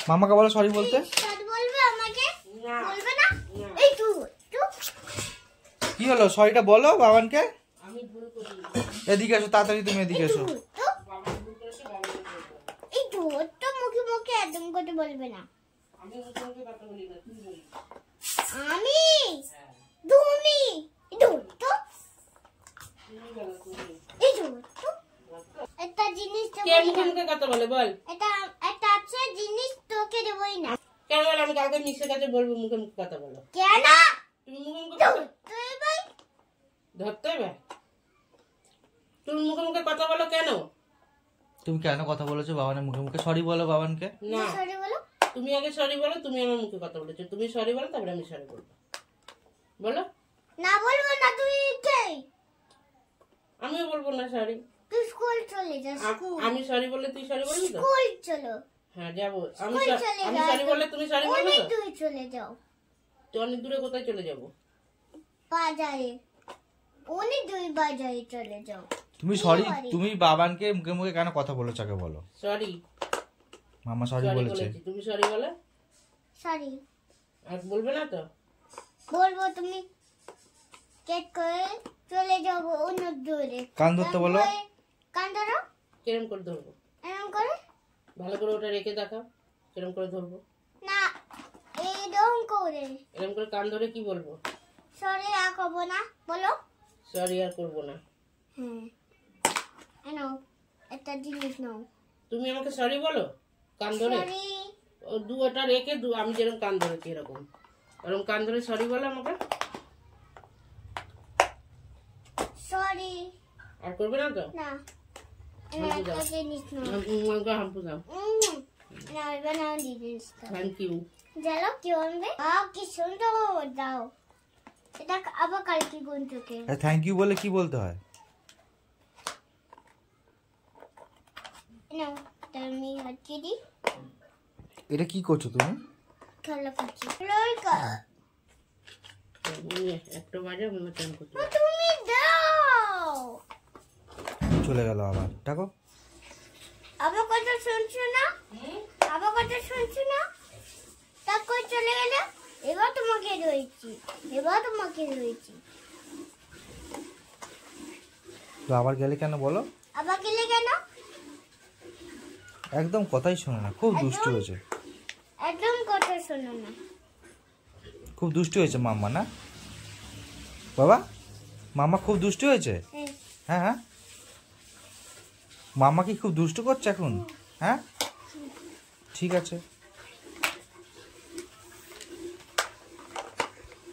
মামাকে বলো সরি বলতে। সরি বলবে আমাকে? বলবে না? এই তুই কি হলো সরিটা বলো বাবানকে। আমি ভুল করি। এদিকে এসো তাড়াতাড়ি, তুমি এদিকে এসো। বাবা ভুল করেছে, বাবা ভুল করেছে। এই তো মুখে মুখে একদম কথা বলবে না। আমি মুখে মুখে কথা বলি না, তুই বলি। আমি তুমি তো তুমি বলো, তুমি। এই তো একটা জিনিস তো কে মুখে মুখে কথা বলে বল? এটা একটা আছে জিনিস তোকে দেবই না। কেন বল? আমি কাউকে মিশে কাছে বলবো মুখে মুখে কথা বলো? কেন? তুমি মুখে মুখে কথা তুই ভাই ধরতে হবে। তুমি মুখে মুখে কথা বলো কেন? তুমি কেন কথা বলেছো বাবানের মুখে মুখে? সরি বলো বাবানকে। না, সরি বলো। তুমি আগে সরি বলো। তুমি আমার মুখে কথা বলেছো, তুমি সরি বলো, তারপরে আমি সরি বলবো। বলো। না বলবো না। তুই কে? আমিও বলবো না সরি। তুই স্কুল চলে যা। স্কুল আমি সরি বললে তুই সরি বলবি তো? স্কুল চলো। হ্যাঁ যাবো। আমি স্কুল চলে আমি যাও। সরি বললে তুমি সরি বলবে অনেক তো? দূরে চলে যাও। তো অনেক দূরে কোথায় চলে যাবো? বাজারে অনেক দূরে বাজারে চলে যাও। তুমি সরি, তুমি বাবানকে মুখে মুখে কেন কথা বলেছো আগে বলো। সরি। মামা সরি সরি বলেছে। বলেছি, তুমি সরি বলো। সরি আর বলবে না তো? বলবো। তুমি কেক করে চলে যাবো অন্য দূরে। কান ধরতে বলো। কান ধরো। কিরম করে ধরবো? এরকম করে ভালো করে ওটা রেখে দেখাও। কিরম করে ধরবো? না, এরকম করে। এরকম করে কান ধরে কি বলবো? সরি আর করবো না বলো। সরি আর করবো না। হ্যাঁ নাও একটা জিনিস নাও। তুমি আমাকে সরি বলো কান ধরে। সরি ও ওটা রেখে আমি যেরকম কান ধরেছি এরকম এরকম কান ধরে সরি বলো আমাকে। সরি। আর করবে না তো? না হাম্পু দাও। একটা জিনিস নাও। আমাকে হাম্পু দাও। না এবার নাও জিনিস থ্যাংক ইউ। জানো কি বলবে? কি সুন্দর দাও। এটা আবার কালকে কোন থেকে? থ্যাংক ইউ বলে কি বলতে হয়? নাও তুমি হাতকে দি। এটা কি করছো তুমি? খেলা করছি। লড়কা একটা বাজে আমি চান করতে। তুমি দাও। চলে গেল আবার। দেখো আবার কথা শুনছো না? আবার কথা শুনছো না? তারপর চলে গেলে। এবার তোমাকে রয়েছি। তো আবার গেলে কেন বলো? আবার গেলে কেন? একদম কথাই শোনে না, খুব দুষ্টু হয়েছে। একদম কথা শোনো না। খুব দুষ্টু হয়েছে মাম্মা, না বাবা? মাম্মা খুব দুষ্টু হয়েছে। হ্যাঁ হ্যাঁ, মাম্মা কি খুব দুষ্টু করছে এখন? হ্যাঁ ঠিক আছে।